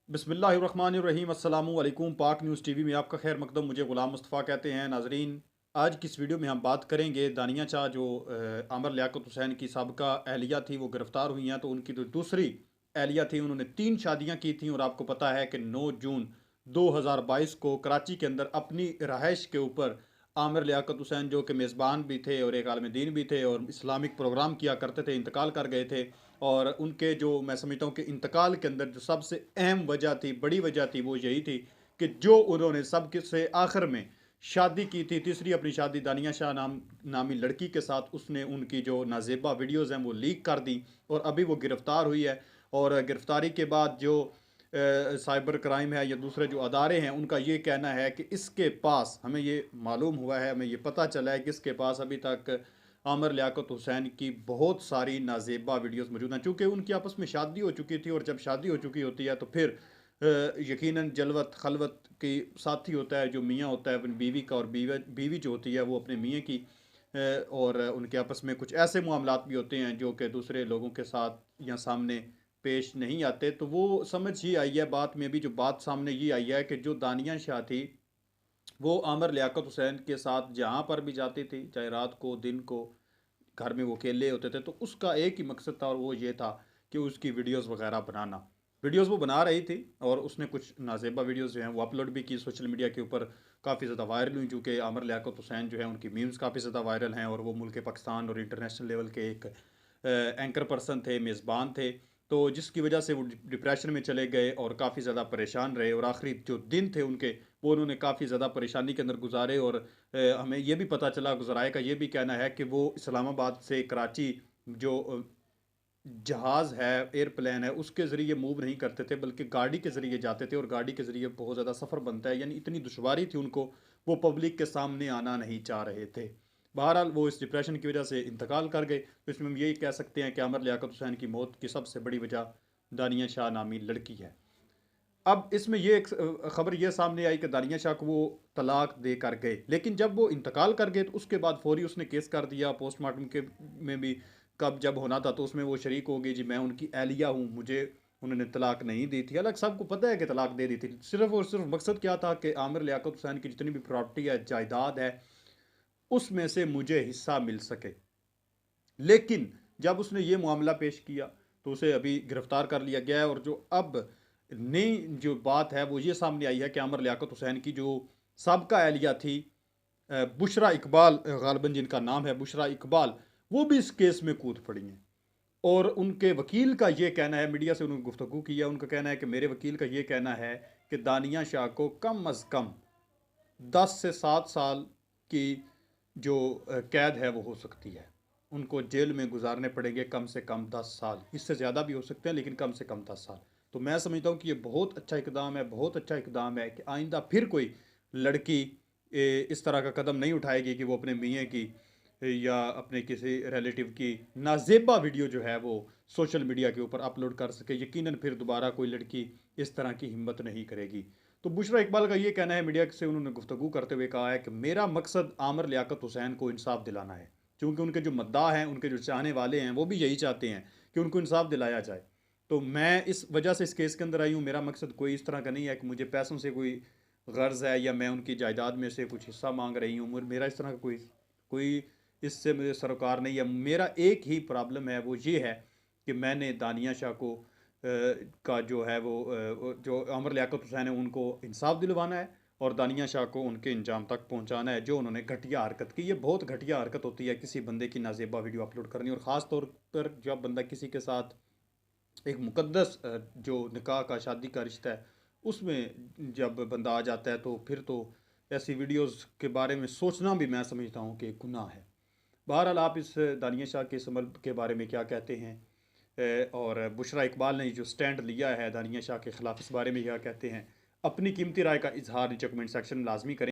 बिस्मिल्लाहिर्रहमानिर्रहीम अस्सलामु अलैकुम। पाक न्यूज़ टीवी में आपका खैर मकदम। मुझे ग़ुलाम मुस्तफ़ा कहते हैं। नाजरीन, आज की इस वीडियो में हम बात करेंगे दानिया शाह जो आमिर लियाकत हुसैन की साबिका अहलिया थी वो गिरफ़्तार हुई हैं। तो उनकी जो दूसरी अहलिया थी उन्होंने 3 शादियाँ की थी और आपको पता है कि 9 जून 2022 को कराची के अंदर अपनी रहाइश के ऊपर आमिर लियाकत हुसैन जो कि मेज़बान भी थे और एक आलिम दीन भी थे और इस्लामिक प्रोग्राम किया करते थे, इंतकाल कर गए थे। और उनके जो मैं समझता हूँ कि इंतकाल के अंदर जो सबसे अहम वजह थी, बड़ी वजह थी, वो यही थी कि जो उन्होंने सब से आखिर में शादी की थी, तीसरी अपनी शादी दानिया शाह नामी लड़की के साथ, उसने उनकी जो नाजेबा वीडियोज़ हैं वो लीक कर दी और अभी वो गिरफ़्तार हुई है। और गिरफ़्तारी के बाद जो साइबर क्राइम है या दूसरे जो अदारे हैं उनका ये कहना है कि इसके पास, हमें ये मालूम हुआ है, हमें ये पता चला है कि इसके पास अभी तक आमिर लियाकत हुसैन की बहुत सारी नाजेबा वीडियोस मौजूद हैं। चूँकि उनकी आपस में शादी हो चुकी थी और जब शादी हो चुकी होती है तो फिर यकीनन जलवत खलवत की साथी होता है जो मियाँ होता है अपनी बीवी का, और बीवी जो होती है वो अपने मियाँ की। और उनके आपस में कुछ ऐसे मामलात भी होते हैं जो कि दूसरे लोगों के साथ या सामने पेश नहीं आते। तो वो समझ ही आई है बात में भी, जो बात सामने ये आई है कि जो दानिया शाह थी वो आमिर लियाकत हुसैन के साथ जहाँ पर भी जाती थी, चाहे रात को दिन को, घर में वो अकेले होते थे, तो उसका एक ही मकसद था और वो ये था कि उसकी वीडियोस वगैरह बनाना। वीडियोस वो बना रही थी और उसने कुछ नाजेबा वीडियोस जो हैं वो अपलोड भी की सोशल मीडिया के ऊपर, काफ़ी ज़्यादा वायरल हुई। चूँकि आमिर लियाकत हुसैन जो है उनकी मीम्स काफ़ी ज़्यादा वायरल हैं और वो मुल्क पाकिस्तान और इंटरनेशनल लेवल के एक एंकर पर्सन थे, मेज़बान थे। तो जिसकी वजह से वो डिप्रेशन में चले गए और काफ़ी ज़्यादा परेशान रहे और आखिरी जो दिन थे उनके वो उन्होंने काफ़ी ज़्यादा परेशानी के अंदर गुजारे। और हमें ये भी पता चला, गुजराए का ये भी कहना है कि वो इस्लामाबाद से कराची जो जहाज़ है, एयरप्लेन है, उसके ज़रिए मूव नहीं करते थे बल्कि गाड़ी के ज़रिए जाते थे और गाड़ी के ज़रिए बहुत ज़्यादा सफ़र बनता है, यानी इतनी दुश्वारी थी उनको, वो पब्लिक के सामने आना नहीं चाह रहे थे। बहरहाल वो इस डिप्रेशन की वजह से इंतकाल कर गए। तो इसमें हम यही कह सकते हैं कि आमिर लियाकत हुसैन की मौत की सबसे बड़ी वजह दानिया शाह नामी लड़की है। अब इसमें ये एक खबर ये सामने आई कि दानिया शाह को वो तलाक दे कर गए, लेकिन जब वो इंतकाल कर गए तो उसके बाद फौरी उसने केस कर दिया पोस्टमार्टम के में भी। कब जब होना था तो उसमें वो शरीक हो गई, जी मैं उनकी अहलिया हूँ, मुझे उन्होंने तलाक नहीं दी थी। अलग सबको पता है कि तलाक दे दी थी, सिर्फ और सिर्फ मकसद क्या था कि आमिर लियाकत हुसैन की जितनी भी प्रॉपर्टी है, जायदाद है, उसमें से मुझे हिस्सा मिल सके। लेकिन जब उसने ये मामला पेश किया तो उसे अभी गिरफ्तार कर लिया गया है। और जो अब नई जो बात है वो ये सामने आई है कि आमिर लियाकत हुसैन की जो साबका एहलिया थी बुशरा इकबाल, गालिबन जिनका नाम है बुशरा इकबाल, वो भी इस केस में कूद पड़ी हैं। और उनके वकील का ये कहना है, मीडिया से उन्होंने गुफ्तगू किया, उनका कहना है कि मेरे वकील का ये कहना है कि दानिया शाह को कम अज़ कम 10 से 7 साल की जो कैद है वो हो सकती है। उनको जेल में गुजारने पड़ेंगे कम से कम 10 साल, इससे ज़्यादा भी हो सकते हैं लेकिन कम से कम 10 साल। तो मैं समझता हूँ कि ये बहुत अच्छा इकदाम है, बहुत अच्छा इकदाम है कि आइंदा फिर कोई लड़की इस तरह का कदम नहीं उठाएगी कि वो अपने मियाँ की या अपने किसी रिलेटिव की नाजेबा वीडियो जो है वो सोशल मीडिया के ऊपर अपलोड कर सके। यकीनन फिर दोबारा कोई लड़की इस तरह की हिम्मत नहीं करेगी। तो बुशरा इकबाल का ये कहना है, मीडिया से उन्होंने गुफ्तगू करते हुए कहा है कि मेरा मकसद आमिर लियाकत हुसैन को इंसाफ दिलाना है, क्योंकि उनके जो मद्दाह हैं, उनके जो चाहने वाले हैं, वो भी यही चाहते हैं कि उनको इंसाफ दिलाया जाए। तो मैं इस वजह से इस केस के अंदर आई हूँ। मेरा मकसद कोई इस तरह का नहीं है कि मुझे पैसों से कोई गर्ज है या मैं उनकी जायदाद में से कुछ हिस्सा मांग रही हूँ। मेरा इस तरह का कोई कोई इससे मुझे सरोकार नहीं है। मेरा एक ही प्रॉब्लम है, वो ये है कि मैंने दानिया शाह को का जो है वो जो आमिर लियाकत हुसैन है उनको इंसाफ दिलवाना है और दानिया शाह को उनके अंजाम तक पहुंचाना है जो उन्होंने घटिया हरकत की। ये बहुत घटिया हरकत होती है किसी बंदे की नाजेबा वीडियो अपलोड करनी, और ख़ास तौर पर जब बंदा किसी के साथ एक मुकद्दस जो निकाह का, शादी का रिश्ता है, उसमें जब बंदा आ जाता है तो फिर तो ऐसी वीडियोस के बारे में सोचना भी मैं समझता हूँ कि गुनाह है। बहरहाल आप इस दानिया शाह के इस अमल के बारे में क्या कहते हैं? और बुशरा इकबाल ने जो स्टैंड लिया है दानिया शाह के ख़िलाफ़, इस बारे में क्या कहते हैं? अपनी कीमती राय का इजहार नीचे कमेंट सेक्शन में लाजमी करें।